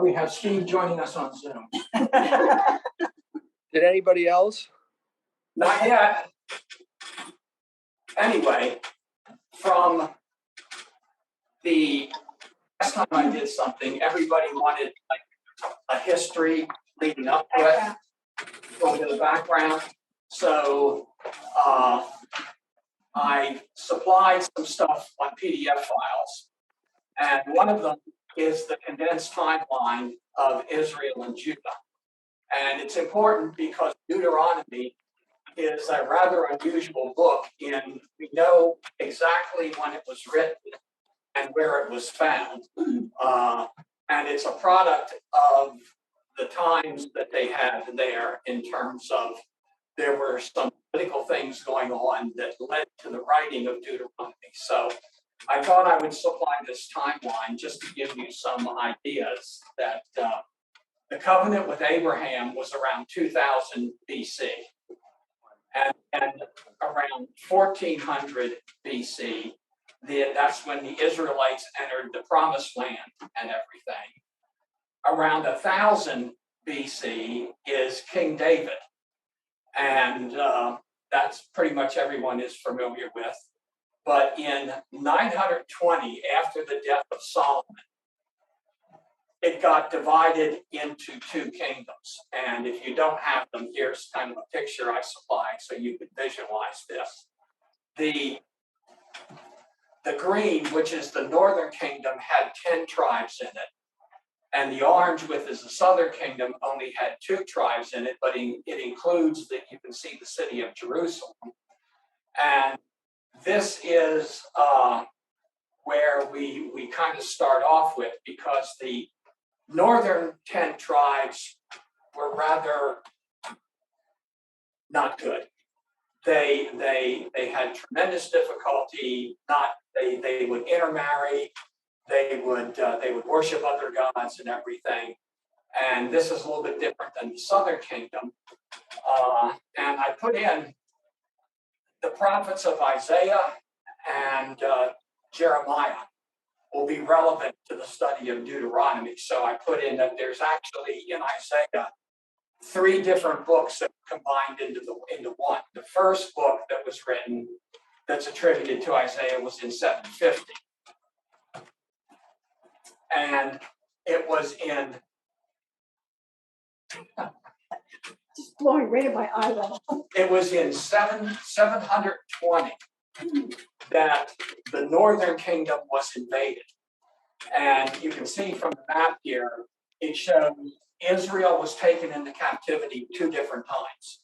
we have Steve joining us on Zoom. Did anybody else? Not yet. Anyway, from the last time I did something, everybody wanted like a history leading up to it, going to the background. So I supplied some stuff on PDF files, and one of them is the condensed timeline of Israel and Judah. And it's important because Deuteronomy is a rather unusual book in we know exactly when it was written and where it was found. And it's a product of the times that they had there in terms of there were some political things going on that led to the writing of Deuteronomy. So I thought I would supply this timeline just to give you some ideas that the covenant with Abraham was around 2000 BC. And around 1400 BC, that's when the Israelites entered the promised land and everything. Around 1000 BC is King David. And that's pretty much everyone is familiar with. But in 920, after the death of Solomon, it got divided into two kingdoms. And if you don't have them, here's kind of a picture I supplied so you could visualize this. The green, which is the northern kingdom, had 10 tribes in it. And the orange, which is the southern kingdom, only had 2 tribes in it, but it includes that you can see the city of Jerusalem. And this is where we kind of start off with, because the northern 10 tribes were rather not good. They had tremendous difficulty. They would intermarry. They would worship other gods and everything. And this is a little bit different than the southern kingdom. And I put in the prophets of Isaiah and Jeremiah will be relevant to the study of Deuteronomy. So I put in that there's actually in Isaiah 3 different books that are combined into one. The first book that was written that's attributed to Isaiah was in 750. And it was in just blowing right in my eyeball. It was in 720 that the northern kingdom was invaded. And you can see from the map here, it shows Israel was taken into captivity 2 different times.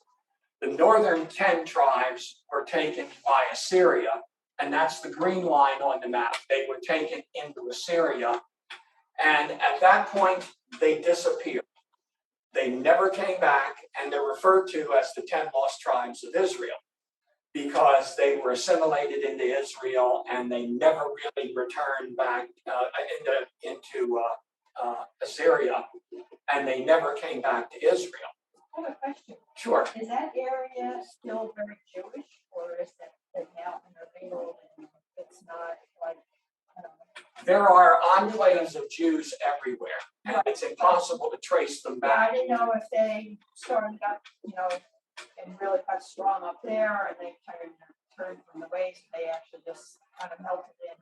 The northern 10 tribes were taken by Assyria, and that's the green line on the map. They were taken into Assyria, and at that point, they disappeared. They never came back, and they're referred to as the 10 lost tribes of Israel because they were assimilated into Israel and they never really returned back into Assyria, and they never came back to Israel. I have a question. Sure. Is that area still very Jewish, or is that now intermingled and it's not like, I don't know? There are enclaves of Jews everywhere, and it's impossible to trace them Yeah, back. I didn't know if they got, and really got strong up there and they kind of turned from the ways, they actually just kind of melted in.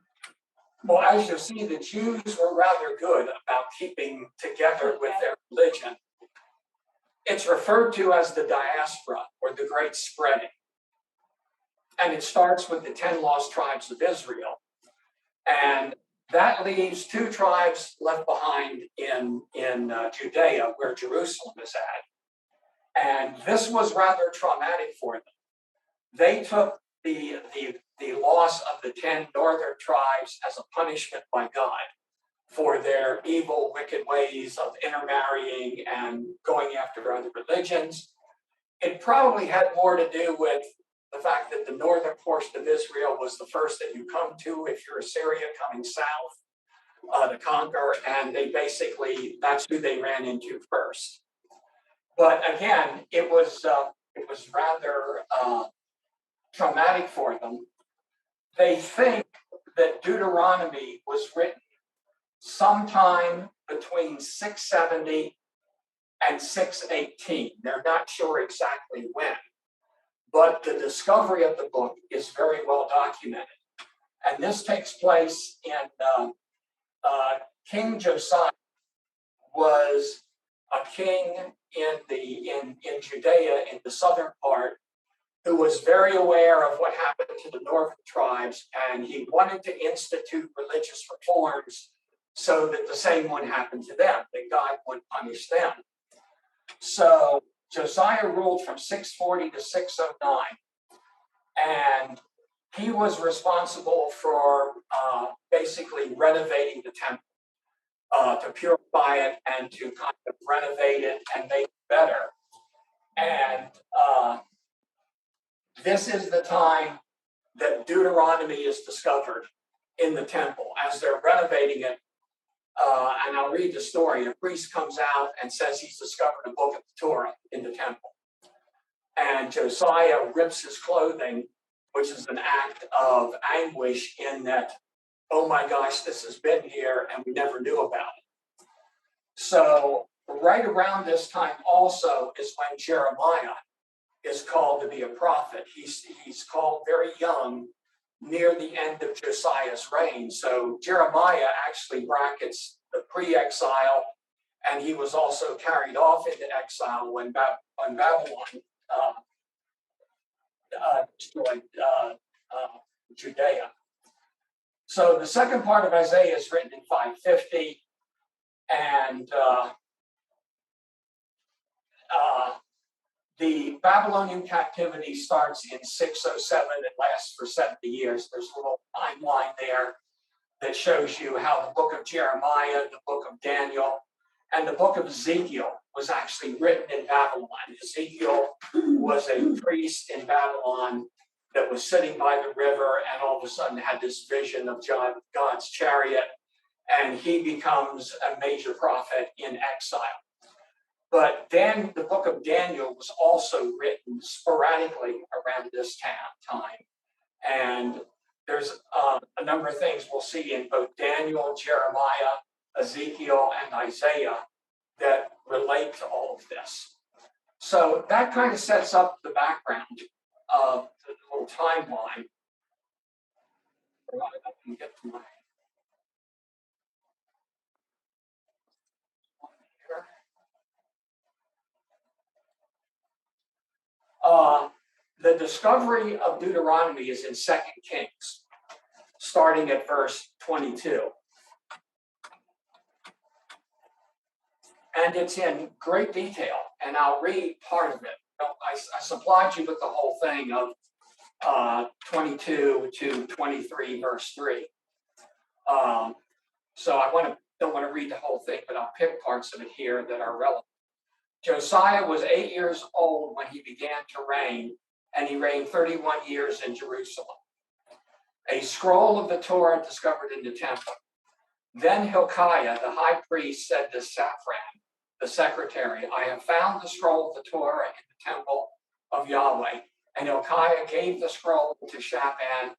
Well, as you see, the Jews were rather good about keeping together with their religion. It's referred to as the diaspora, or the great spreading. And it starts with the 10 lost tribes of Israel. And that leaves 2 tribes left behind in Judea, where Jerusalem is at. And this was rather traumatic for them. They took the loss of the 10 northern tribes as a punishment by God for their evil, wicked ways of intermarrying and going after other religions. It probably had more to do with the fact that the northern portion of Israel was the first that you come to if you're Assyria coming south to conquer, and they basically, that's who they ran into first. But again, it was rather traumatic for them. They think that Deuteronomy was written sometime between 670 and 618. They're not sure exactly when, but the discovery of the book is very well documented. And this takes place in King Josiah was a king in Judea, in the southern part, who was very aware of what happened to the northern tribes, and he wanted to institute religious reforms so that the same wouldn't happen to them, that God wouldn't punish them. So Josiah ruled from 640 to 609, and he was responsible for basically renovating the temple, to purify it and to kind of renovate it and make it better. And this is the time that Deuteronomy is discovered in the temple. As they're renovating it, and I'll read the story. A priest comes out and says he's discovered a book of the Torah in the temple. And Josiah rips his clothing, which is an act of anguish in that, oh my gosh, this has been here and we never knew about it. So right around this time also is when Jeremiah is called to be a prophet. He's called very young, near the end of Josiah's reign. So Jeremiah actually brackets the pre-exile, and he was also carried off into exile when Babylon destroyed Judea. So the second part of Isaiah is written in 550, and the Babylonian captivity starts in 607 and lasts for 70 years. There's a little timeline there that shows you how the book of Jeremiah, the book of Daniel, and the book of Ezekiel was actually written in Babylon. Ezekiel was a priest in Babylon that was sitting by the river and all of a sudden had this vision of God's chariot, and he becomes a major prophet in exile. But then the book of Daniel was also written sporadically around this time. And there's a number of things we'll see in both Daniel, Jeremiah, Ezekiel, and Isaiah that relate to all of this. So that kind of sets up the background of the little timeline. I can get to my the discovery of Deuteronomy is in 2 Kings, starting at verse 22. And it's in great detail, and I'll read part of it. I supplied you with the whole thing of 22 to 23, verse 3. So don't want to read the whole thing, but I'll pick parts of it here that are relevant. Josiah was 8 years old when he began to reign, and he reigned 31 years in Jerusalem. A scroll of the Torah discovered in the temple. Then Hilkiah, the high priest, said to Shaphan, the secretary, I have found the scroll of the Torah in the temple of Yahweh. And Hilkiah gave the scroll to Shaphan,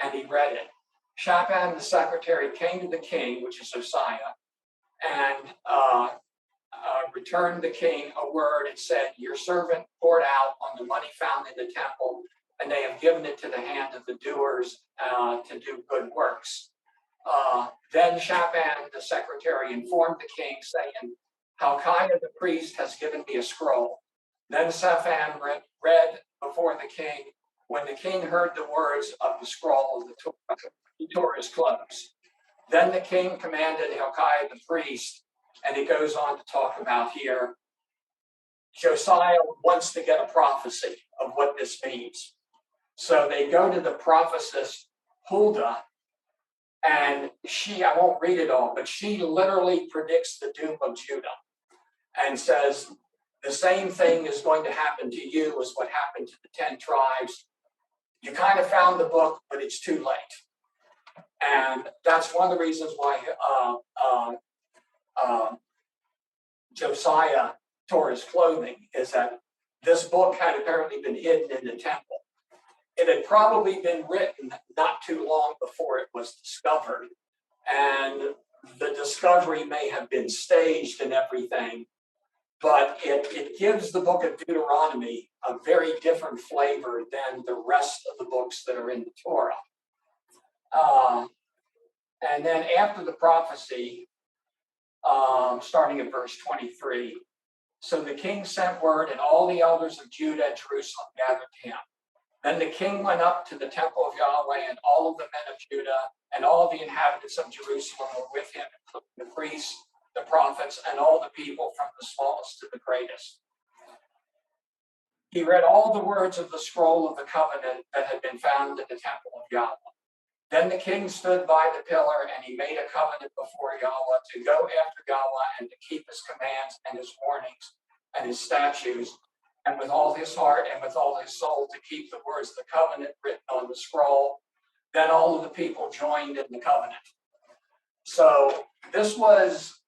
and he read it. Shaphan, the secretary, came to the king, which is Josiah, and returned the king a word and said, your servant poured out on the money found in the temple, and they have given it to the hand of the doers to do good works. Then Shaphan, the secretary, informed the king, saying, Hilkiah the priest has given me a scroll. Then Shaphan read before the king. When the king heard the words of the scroll, he tore his clothes. Then the king commanded Hilkiah the priest, and he goes on to talk about here, Josiah wants to get a prophecy of what this means. So they go to the prophetess Huldah, and I won't read it all, but she literally predicts the doom of Judah and says, the same thing is going to happen to you as what happened to the 10 tribes. You kind of found the book, but it's too late. And that's one of the reasons why Josiah tore his clothing, is that this book had apparently been hidden in the temple. It had probably been written not too long before it was discovered. And the discovery may have been staged and everything, but it gives the book of Deuteronomy a very different flavor than the rest of the books that are in the Torah. And then after the prophecy, starting at verse 23, so the king sent word, and all the elders of Judah and Jerusalem gathered to him. Then the king went up to the temple of Yahweh, and all of the men of Judah and all the inhabitants of Jerusalem were with him, including the priests, the prophets, and all the people from the smallest to the greatest. He read all the words of the scroll of the covenant that had been found in the temple of Yahweh. Then the king stood by the pillar, and he made a covenant before Yahweh to go after Yahweh and to keep his commands and his warnings and his statutes, and with all his heart and with all his soul to keep the words of the covenant written on the scroll. Then all of the people joined in the covenant. So this was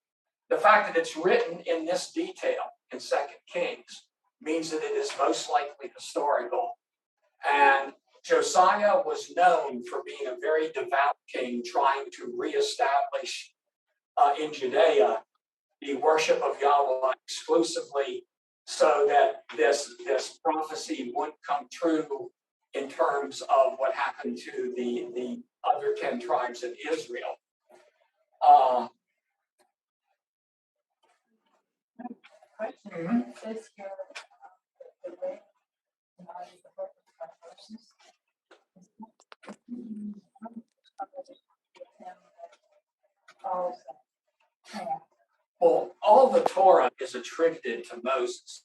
the fact that it's written in this detail in 2 Kings means that it is most likely historical. And Josiah was known for being a very devout king, trying to reestablish in Judea the worship of Yahweh exclusively, so that this prophecy would come true in terms of what happened to the other 10 tribes of Israel. Question. It says here, the way the book by verses. Well, all the Torah is attributed to Moses.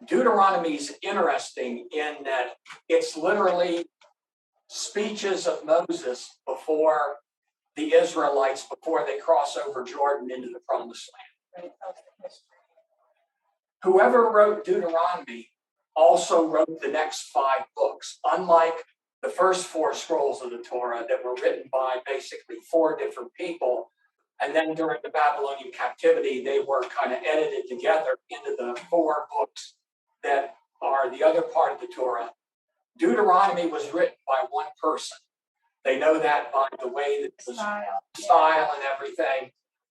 Deuteronomy is interesting in that it's literally speeches of Moses before the Israelites, before they cross over Jordan into the promised land. Whoever wrote Deuteronomy also wrote the next 5 books, unlike the first 4 scrolls of the Torah that were written by basically 4 different people. And then during the Babylonian captivity, they were kind of edited together into the 4 books that are the other part of the Torah. Deuteronomy was written by one person. They know that by the way that the style and everything.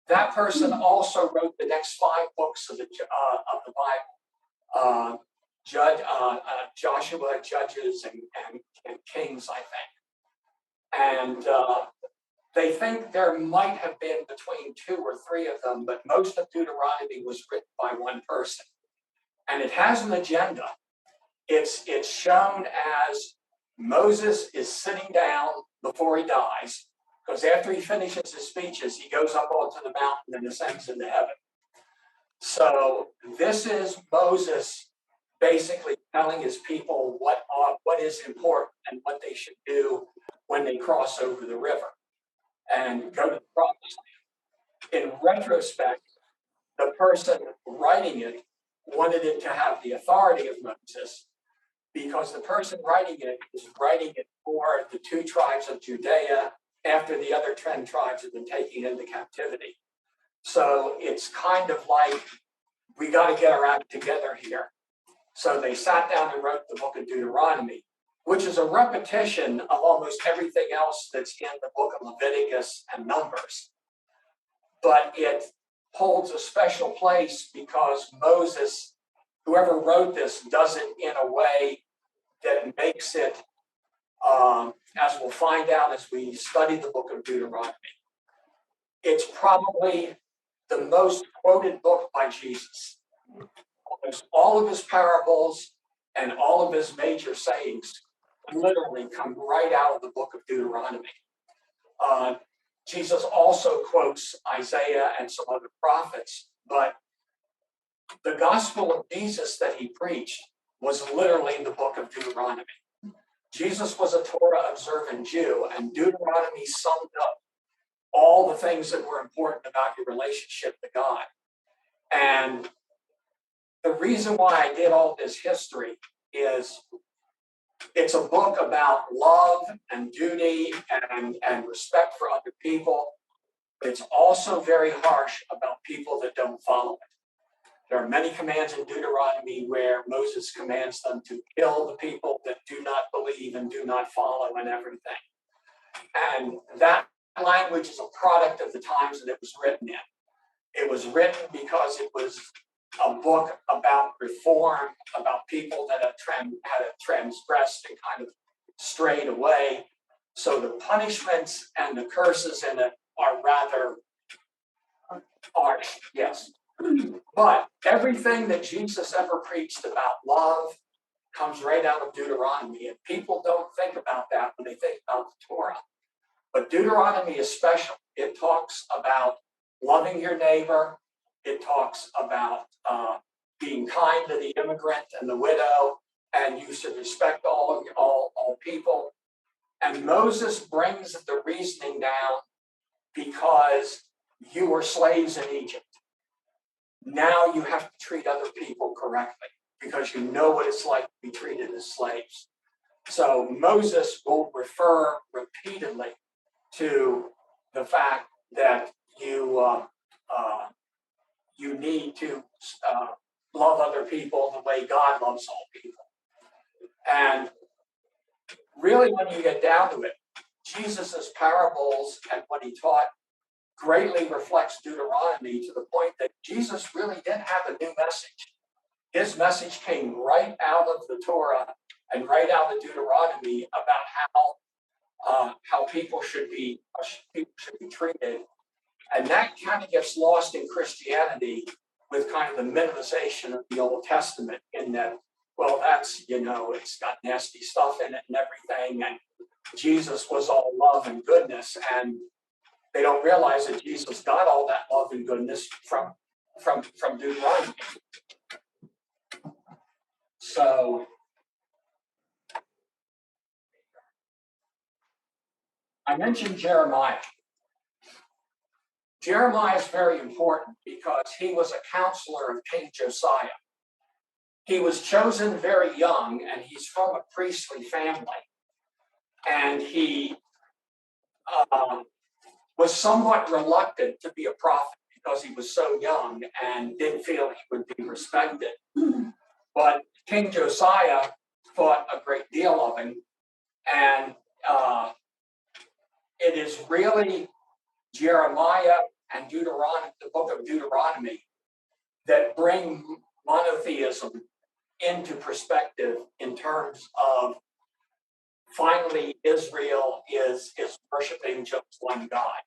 That person also wrote the next 5 books of the Bible. Joshua, Judges, and Kings, I think. And they think there might have been between 2 or 3 of them, but most of Deuteronomy was written by one person. And it has an agenda. It's shown as Moses is sitting down before he dies, because after he finishes his speeches, he goes up onto the mountain and ascends into heaven. So this is Moses basically telling his people what is important and what they should do when they cross over the river and go to the promised land. In retrospect, the person writing it wanted it to have the authority of Moses, because the person writing it is writing it for the 2 tribes of Judea after the other 10 tribes have been taken into captivity. So it's kind of like, we got to get our act together here. So they sat down and wrote the book of Deuteronomy, which is a repetition of almost everything else that's in the book of Leviticus and Numbers. But it holds a special place because Moses, whoever wrote this, does it in a way that makes it, as we'll find out as we study the book of Deuteronomy, it's probably the most quoted book by Jesus. Almost all of his parables and all of his major sayings literally come right out of the book of Deuteronomy. Jesus also quotes Isaiah and some other prophets, but the gospel of Jesus that he preached was literally the book of Deuteronomy. Jesus was a Torah observant Jew, and Deuteronomy summed up all the things that were important about your relationship to God. And the reason why I did all this history is it's a book about love and duty and respect for other people. But it's also very harsh about people that don't follow it. There are many commands in Deuteronomy where Moses commands them to kill the people that do not believe and do not follow and everything. And that language is a product of the times that it was written in. It was written because it was a book about reform, about people that had transgressed and kind of strayed away. So the punishments and the curses in it are rather harsh, yes. But everything that Jesus ever preached about love comes right out of Deuteronomy, and people don't think about that when they think about the Torah. But Deuteronomy is special. It talks about loving your neighbor. It talks about being kind to the immigrant and the widow, and you should respect all people. And Moses brings the reasoning down because you were slaves in Egypt. Now you have to treat other people correctly because you know what it's like to be treated as slaves. So Moses will refer repeatedly to the fact that you need to love other people the way God loves all people. And really, when you get down to it, Jesus's parables and what he taught greatly reflects Deuteronomy to the point that Jesus really did have a new message. His message came right out of the Torah and right out of Deuteronomy about how people should be treated, and that kind of gets lost in Christianity with kind of the minimization of the Old Testament. In that, well, that's it's got nasty stuff in it and everything, and Jesus was all love and goodness, and they don't realize that Jesus got all that love and goodness from Deuteronomy. So I mentioned Jeremiah. Jeremiah is very important because he was a counselor of King Josiah. He was chosen very young, and he's from a priestly family. And he was somewhat reluctant to be a prophet because he was so young and didn't feel he would be respected. But King Josiah thought a great deal of him, and it is really Jeremiah and Deuteronomy, the book of Deuteronomy, that bring monotheism into perspective in terms of finally Israel is worshiping just one God.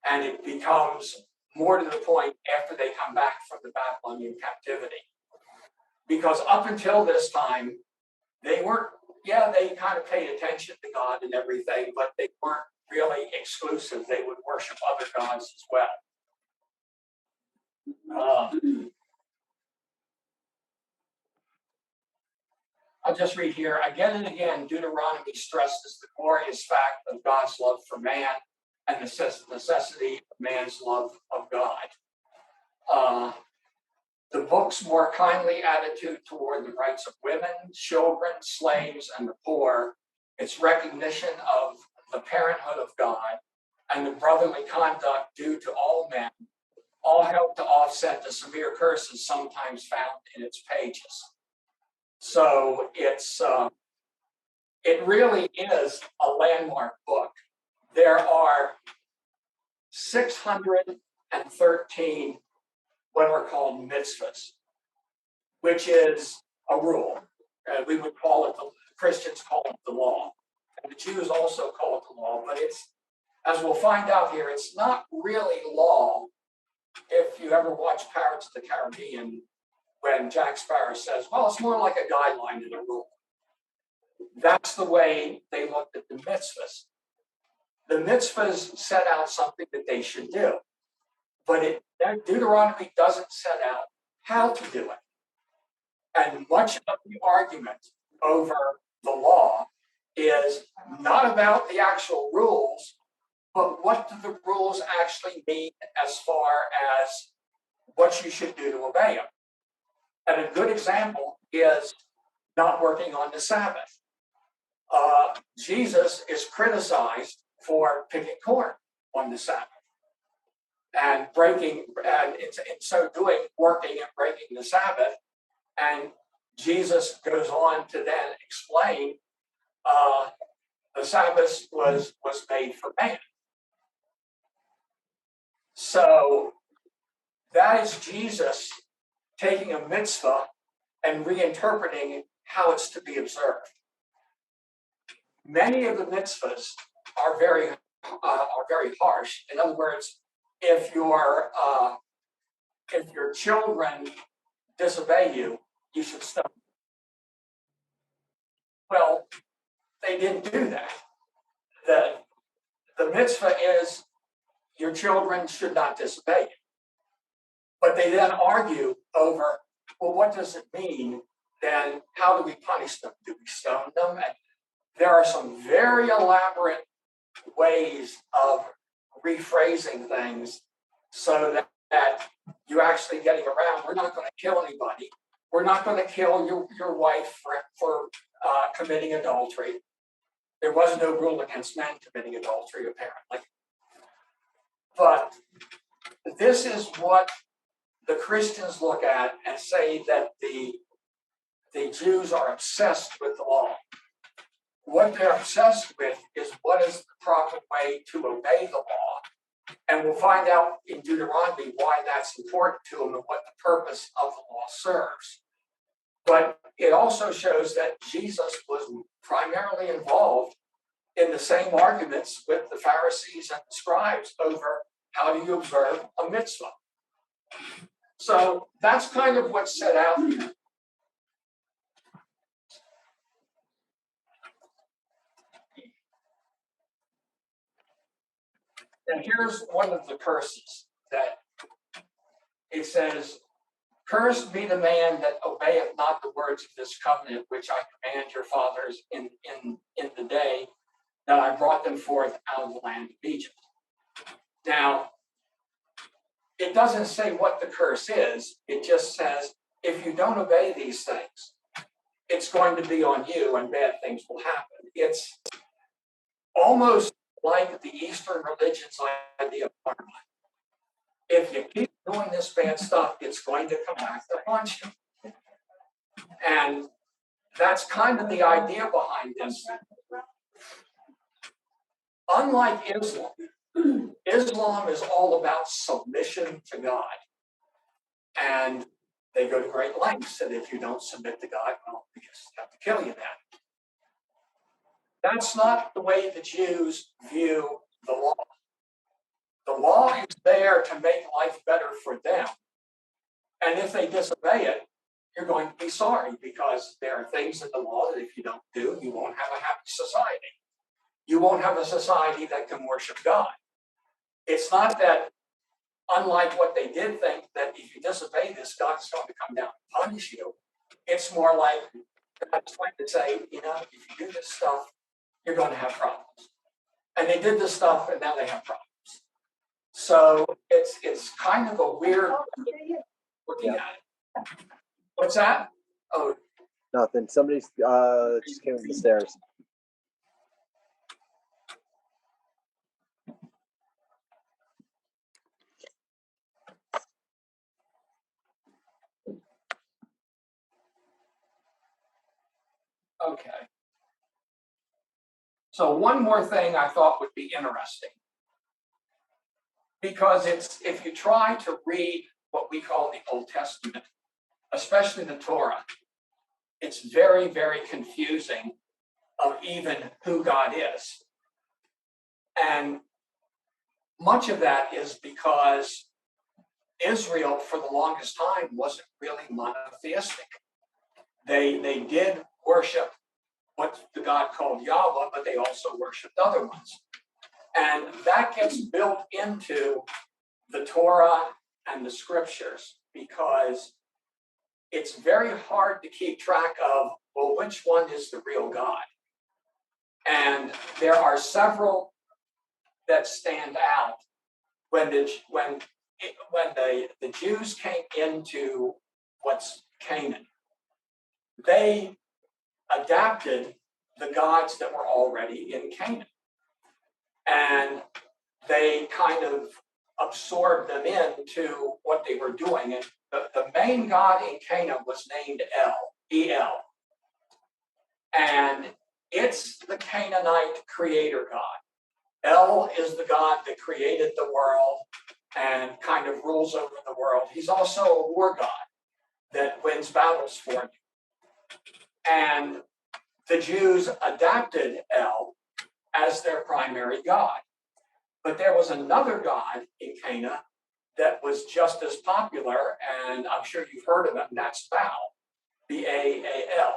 And it becomes more to the point after they come back from the Babylonian captivity. Because up until this time, they weren't, they kind of paid attention to God and everything, but they weren't really exclusive. They would worship other gods as well. I'll just read here. Again and again, Deuteronomy stresses the glorious fact of God's love for man and the necessity of man's love of God. The book's more kindly attitude toward the rights of women, children, slaves, and the poor, its recognition of the parenthood of God, and the brotherly conduct due to all men, all help to offset the severe curses sometimes found in its pages. So it really is a landmark book. There are 613 what are called mitzvahs, which is a rule. We would call it, the Christians call it the law. And the Jews also call it the law, but it's, as we'll find out here, it's not really law. If you ever watch Pirates of the Caribbean, when Jack Sparrow says, well, it's more like a guideline than a rule. That's the way they looked at the mitzvahs. The mitzvahs set out something that they should do, but Deuteronomy doesn't set out how to do it. And much of the argument over the law is not about the actual rules, but what do the rules actually mean as far as what you should do to obey them. And a good example is not working on the Sabbath. Jesus is criticized for picking corn on the Sabbath and in so doing, working and breaking the Sabbath. And Jesus goes on to then explain the Sabbath was made for man. So that is Jesus taking a mitzvah and reinterpreting how it's to be observed. Many of the mitzvahs are very harsh. In other words, if your children disobey you, you should stone them. Well, they didn't do that. The mitzvah is your children should not disobey you. But they then argue over, well, what does it mean? Then how do we punish them? Do we stone them? And there are some very elaborate ways of rephrasing things so that you're actually getting around. We're not going to kill anybody. We're not going to kill your wife for committing adultery. There was no rule against men committing adultery, apparently. But this is what the Christians look at and say that the Jews are obsessed with the law. What they're obsessed with is what is the proper way to obey the law. And we'll find out in Deuteronomy why that's important to them and what the purpose of the law serves. But it also shows that Jesus was primarily involved in the same arguments with the Pharisees and the scribes over how do you observe a mitzvah. So that's kind of what's set out here. And here's one of the curses that it says, "Cursed be the man that obeyeth not the words of this covenant, which I command your fathers in the day that I brought them forth out of the land of Egypt." Now, it doesn't say what the curse is. It just says, if you don't obey these things, it's going to be on you and bad things will happen. It's almost like the Eastern religion's idea of karma. If you keep doing this bad stuff, it's going to come back to haunt you. And that's kind of the idea behind this. Unlike Islam, Islam is all about submission to God. And they go to great lengths. And if you don't submit to God, well, we just have to kill you then. That's not the way the Jews view the law. The law is there to make life better for them. And if they disobey it, you're going to be sorry because there are things in the law that if you don't do, you won't have a happy society. You won't have a society that can worship God. It's not that, unlike what they did think, that if you disobey this, God is going to come down and punish you. It's more like God's trying to say, if you do this stuff, you're going to have problems. And they did this stuff, and now they have problems. So it's kind of a weird looking at it. What's that? Oh, nothing. Somebody just came up the stairs. okay. So one more thing I thought would be interesting. Because if you try to read what we call the Old Testament, especially the Torah, it's very, very confusing of even who God is. And much of that is because Israel, for the longest time, wasn't really monotheistic. They did worship what the God called Yahweh, but they also worshiped other ones. And that gets built into the Torah and the scriptures because it's very hard to keep track of, well, which one is the real God? And there are several that stand out. When the Jews came into what's Canaan, they adapted the gods that were already in Canaan. And they kind of absorbed them into what they were doing. And the main god in Canaan was named El. And it's the Canaanite creator god. El is the God that created the world and kind of rules over the world. He's also a war god that wins battles for you. And the Jews adopted El as their primary god. But there was another god in Cana that was just as popular, and I'm sure you've heard of him, and that's Baal, B-A-A-L.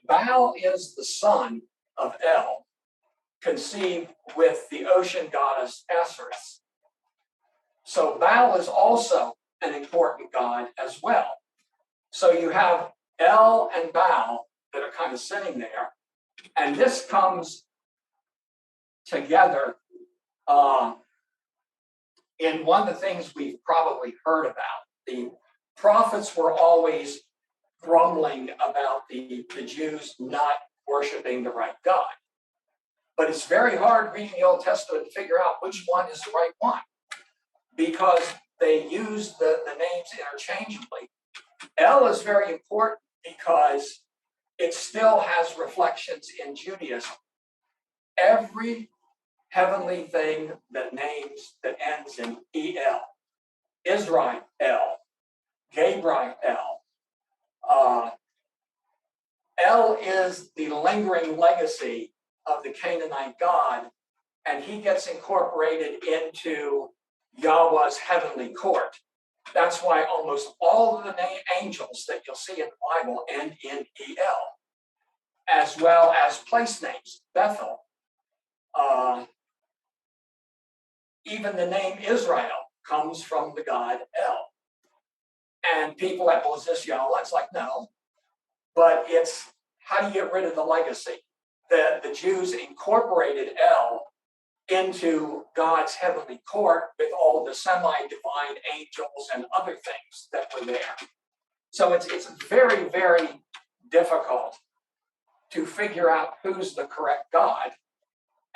Baal is the son of El, conceived with the ocean goddess Ashereth. So Baal is also an important god as well. So you have El and Baal that are kind of sitting there, and this comes together in one of the things we've probably heard about. The prophets were always grumbling about the Jews not worshiping the right God. But it's very hard reading the Old Testament to figure out which one is the right one, because they use the names interchangeably. El is very important because it still has reflections in Judaism. Every heavenly thing that ends in El, Israel, Gabriel, El is the lingering legacy of the Canaanite God, and he gets incorporated into Yahweh's heavenly court. That's why almost all of the angels that you'll see in the Bible end in El, as well as place names, Bethel. Even the name Israel comes from the god El. And people like, well, is this Yahweh? It's like, no. But it's, how do you get rid of the legacy? The Jews incorporated El into God's heavenly court with all the semi-divine angels and other things that were there. So it's very, very difficult to figure out who's the correct God.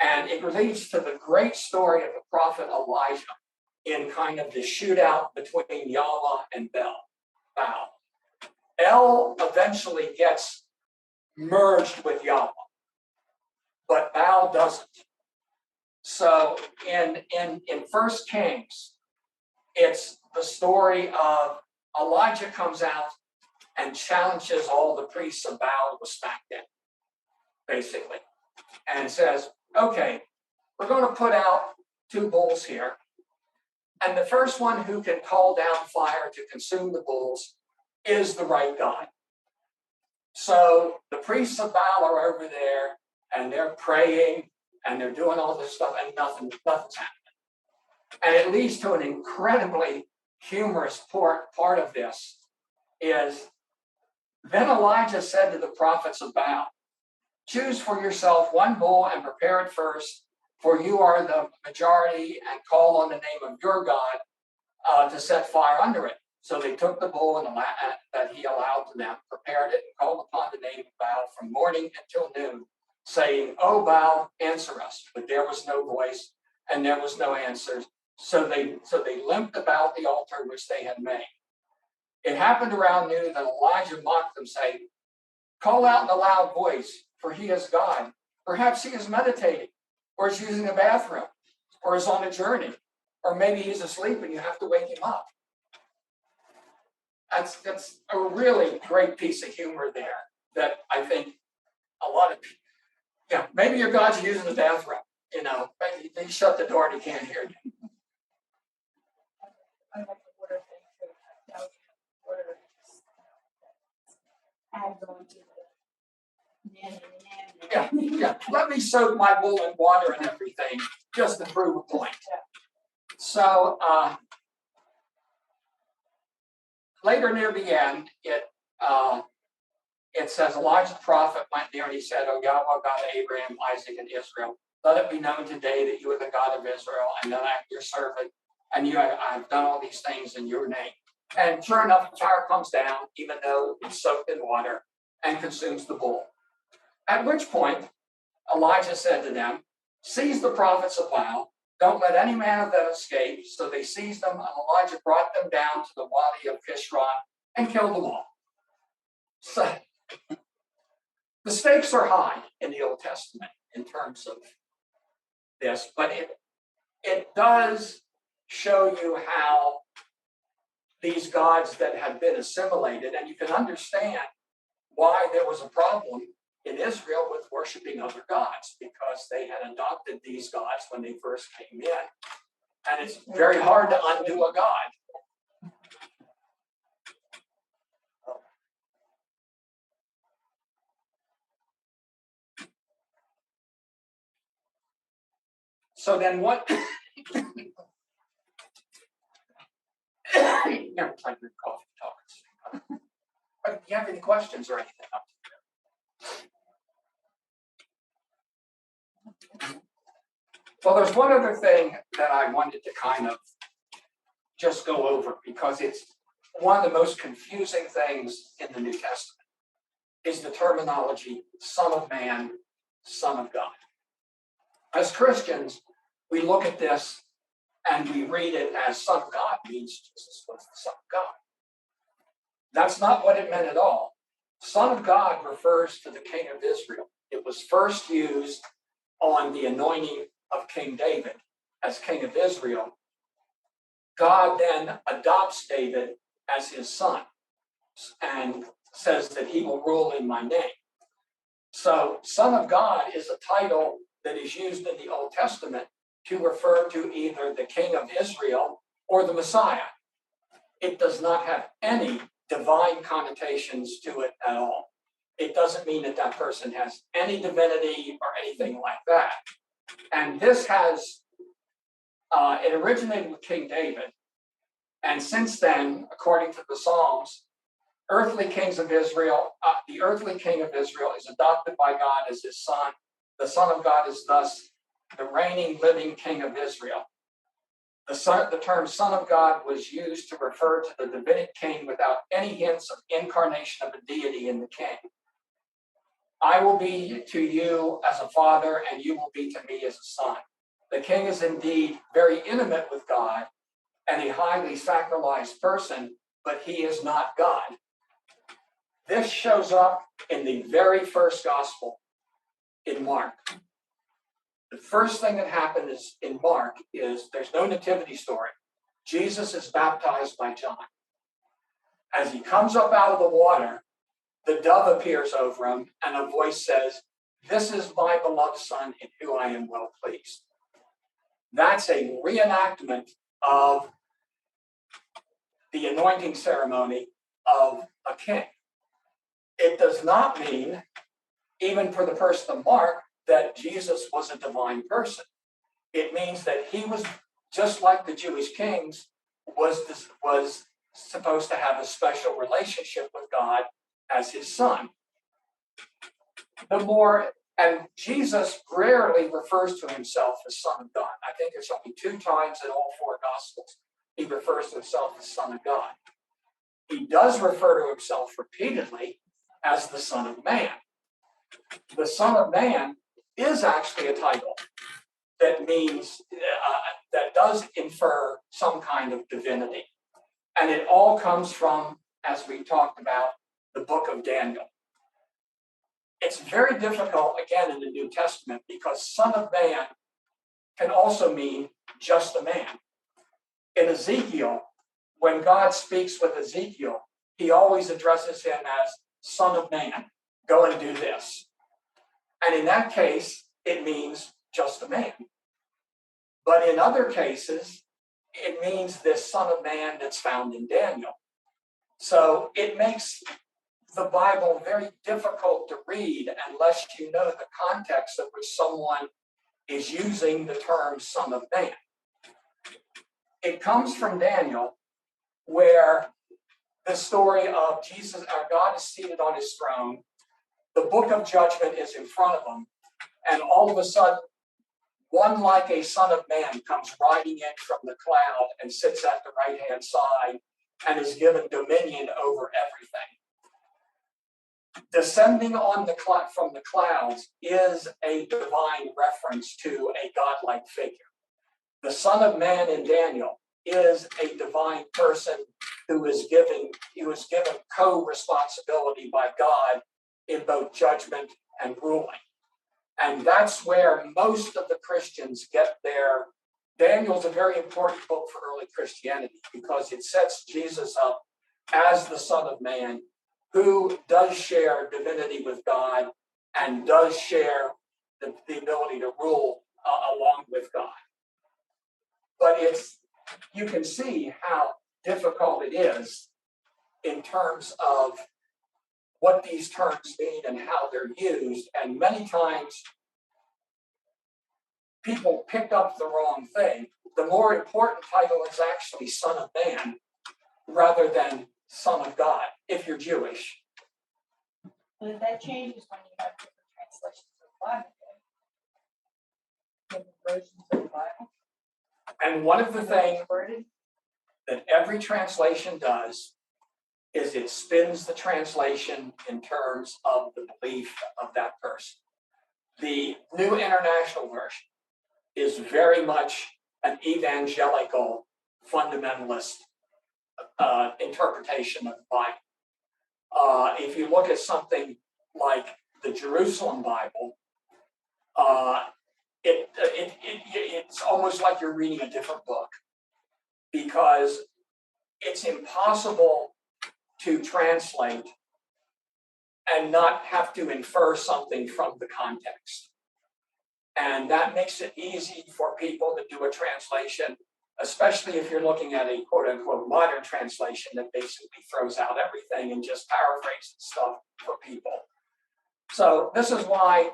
And it leads to the great story of the prophet Elijah in kind of the shootout between Yahweh and Baal. El eventually gets merged with Yahweh, but Baal doesn't. So in 1 Kings, it's the story of Elijah comes out and challenges all the priests of Baal to smack them, basically, and says, okay, we're going to put out 2 bulls here. And the first one who can call down fire to consume the bulls is the right God. So the priests of Baal are over there and they're praying and they're doing all this stuff and nothing's happening. And it leads to an incredibly humorous part of this is, then Elijah said to the prophets of Baal, choose for yourself 1 bull and prepare it first, for you are the majority, and call on the name of your God to set fire under it. So they took the bull that he allowed to them, prepared it, and called upon the name of Baal from morning until noon, saying, "O Baal, answer us." But there was no voice, and there was no answer. So they limped about the altar which they had made. It happened around noon that Elijah mocked them, saying, "Call out in a loud voice, for he is God. Perhaps he is meditating, or is using a bathroom, or is on a journey, or maybe he's asleep and you have to wake him up." That's a really great piece of humor there that I think a lot of people, maybe your God's using the bathroom, maybe they shut the door and he can't hear you. I like the water thing too. Water adds on to the Yeah. Let me soak my bull in water and everything just to prove a point. So later near the end, it says Elijah the prophet went near and he said, "O Yahweh, God of Abraham, Isaac, and Israel, let it be known today that you are the God of Israel, and that I am your servant, and I've done all these things in your name." And sure enough, the fire comes down, even though it's soaked in water, and consumes the bull. At which point, Elijah said to them, "Seize the prophets of Baal. Don't let any man of them escape." So they seized them, and Elijah brought them down to the Wadi of Kishron and killed them all. So the stakes are high in the Old Testament in terms of this, but it does show you how these gods that had been assimilated, and you can understand why there was a problem in Israel with worshiping other gods, because they had adopted these gods when they first came in. And it's very hard to undo a god. So then what? Never tried to drink coffee talking. Do you have any questions or anything? Well, there's one other thing that I wanted to kind of just go over, because it's one of the most confusing things in the New Testament is the terminology Son of Man, Son of God. As Christians, we look at this and we read it as Son of God means Jesus was the Son of God. That's not what it meant at all. Son of God refers to the King of Israel. It was first used on the anointing of King David as King of Israel. God then adopts David as his son and says that he will rule in my name. So Son of God is a title that is used in the Old Testament to refer to either the King of Israel or the Messiah. It does not have any divine connotations to it at all. It doesn't mean that that person has any divinity or anything like that. And this has, it originated with King David. And since then, according to the Psalms, earthly kings of Israel, the earthly king of Israel is adopted by God as his son. The Son of God is thus the reigning, living king of Israel. The term Son of God was used to refer to the Davidic king without any hints of incarnation of a deity in the king. I will be to you as a father, and you will be to me as a son. The king is indeed very intimate with God and a highly sacralized person, but he is not God. This shows up in the very first gospel in Mark. The first thing that happened is in Mark is there's no nativity story. Jesus is baptized by John. As he comes up out of the water, the dove appears over him, and a voice says, "This is my beloved son in whom I am well pleased." That's a reenactment of the anointing ceremony of a king. It does not mean, even for the person of Mark, that Jesus was a divine person. It means that he was, just like the Jewish kings, was supposed to have a special relationship with God as his son. And Jesus rarely refers to himself as Son of God. I think there's only 2 times in all 4 Gospels he refers to himself as Son of God. He does refer to himself repeatedly as the Son of Man. The Son of Man is actually a title that means, that does infer some kind of divinity. And it all comes from, as we talked about, the book of Daniel. It's very difficult, again, in the New Testament, because Son of Man can also mean just a man. In Ezekiel, when God speaks with Ezekiel, he always addresses him as Son of Man, go and do this. And in that case, it means just a man. But in other cases, it means this Son of Man that's found in Daniel. So it makes the Bible very difficult to read unless you know the context of which someone is using the term Son of Man. It comes from Daniel, where the story of Jesus, our God, is seated on his throne. The book of judgment is in front of him. And all of a sudden, one like a Son of Man comes riding in from the cloud and sits at the right-hand side and is given dominion over everything. Descending on from the clouds is a divine reference to a godlike figure. The Son of Man in Daniel is a divine person who was given co-responsibility by God in both judgment and ruling. And that's where most of the Christians get their Daniel's a very important book for early Christianity because it sets Jesus up as the Son of Man who does share divinity with God and does share the ability to rule along with God. But you can see how difficult it is in terms of what these terms mean and how they're used. And many times people pick up the wrong thing. The more important title is actually Son of Man rather than Son of God, if you're Jewish. And that changes when you have different translations of the Bible. Different versions of the Bible. And one of the things that every translation does is it spins the translation in terms of the belief of that person. The New International Version is very much an evangelical fundamentalist interpretation of the Bible. If you look at something like the Jerusalem Bible, it's almost like you're reading a different book because it's impossible to translate and not have to infer something from the context. And that makes it easy for people to do a translation, especially if you're looking at a quote unquote modern translation that basically throws out everything and just paraphrases stuff for people. So this is why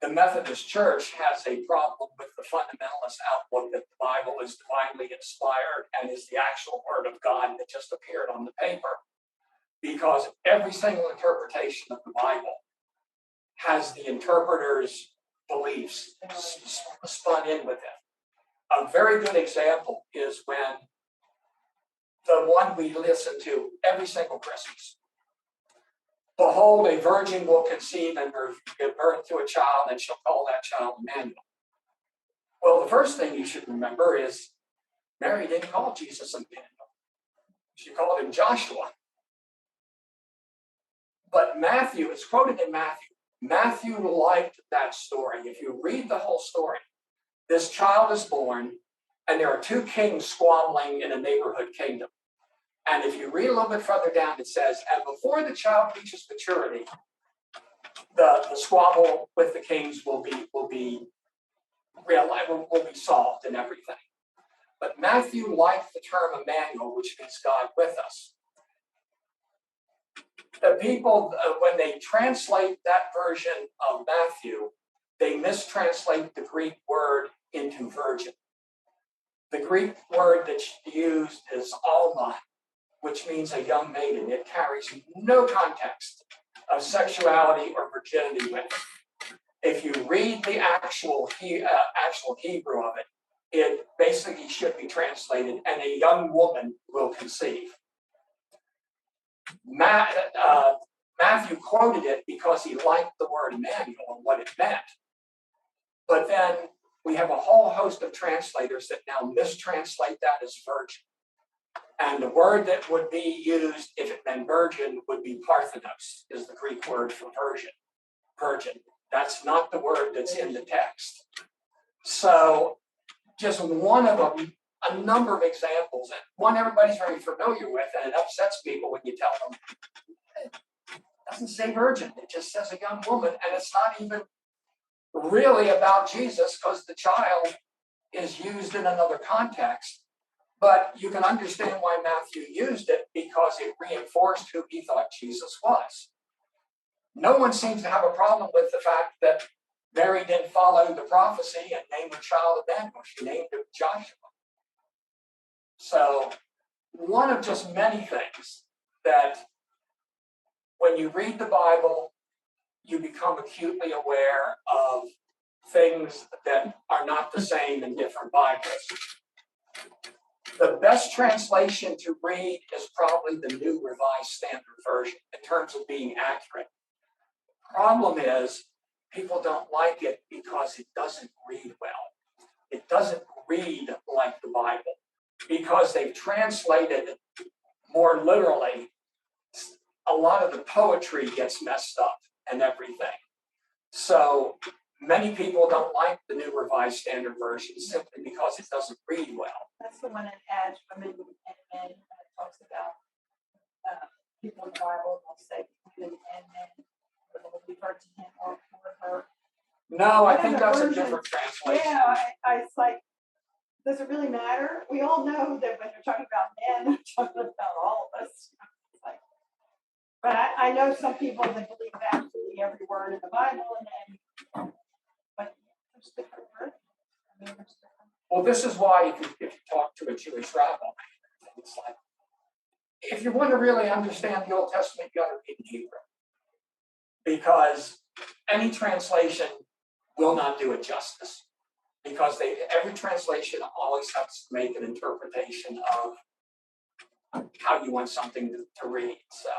the Methodist Church has a problem with the fundamentalist outlook that the Bible is divinely inspired and is the actual word of God that just appeared on the paper. Because every single interpretation of the Bible has the interpreter's beliefs spun in with it. A very good example is when the one we listen to every single Christmas. Behold, a virgin will conceive and give birth to a child, and she'll call that child Emmanuel. Well, the first thing you should remember is Mary didn't call Jesus Emmanuel. She called him Joshua. But Matthew, it's quoted in Matthew. Matthew liked that story. If you read the whole story, this child is born, and there are two kings squabbling in a neighborhood kingdom. And if you read a little bit further down, it says, and before the child reaches maturity, the squabble with the kings will be solved and everything. But Matthew liked the term Emmanuel, which means God with us. The people, when they translate that version of Matthew, they mistranslate the Greek word into virgin. The Greek word that's used is alma, which means a young maiden. It carries no context of sexuality or virginity with it. If you read the actual Hebrew of it, it basically should be translated, and a young woman will conceive. Matthew quoted it because he liked the word Emmanuel and what it meant. But then we have a whole host of translators that now mistranslate that as virgin. And the word that would be used if it meant virgin would be parthenos, is the Greek word for virgin. That's not the word that's in the text. So just one of them, a number of examples, and one everybody's very familiar with, and it upsets people when you tell them, it doesn't say virgin, it just says a young woman, and it's not even really about Jesus because the child is used in another context. But you can understand why Matthew used it because it reinforced who he thought Jesus was. No one seems to have a problem with the fact that Mary didn't follow the prophecy and name her child Emmanuel. She named him Joshua. So one of just many things that when you read the Bible, you become acutely aware of things that are not the same in different Bibles. The best translation to read is probably the New Revised Standard Version in terms of being accurate. Problem is, people don't like it because it doesn't read well. It doesn't read like the Bible because they've translated more literally. A lot of the poetry gets messed up and everything. So Many people don't like the New Revised Standard Version simply because it doesn't read well. That's the one that adds women and men, that talks about, people in the Bible, will say women and men, will refer to him or her. No, I One of think the that's a versions- different translation. Yeah, it's like, does it really matter? We all know that when they're talking about men, they're talking about all of us. It's like, but I know some people that believe absolutely every word in the Bible, but there's different versions. I mean, there's different. Well, this is why if you talk to a Jewish rabbi, it's like, if you want to really understand the Old Testament, you got to read in Hebrew. Because any translation will not do it justice. Because every translation always has to make an interpretation of how you want something to read. So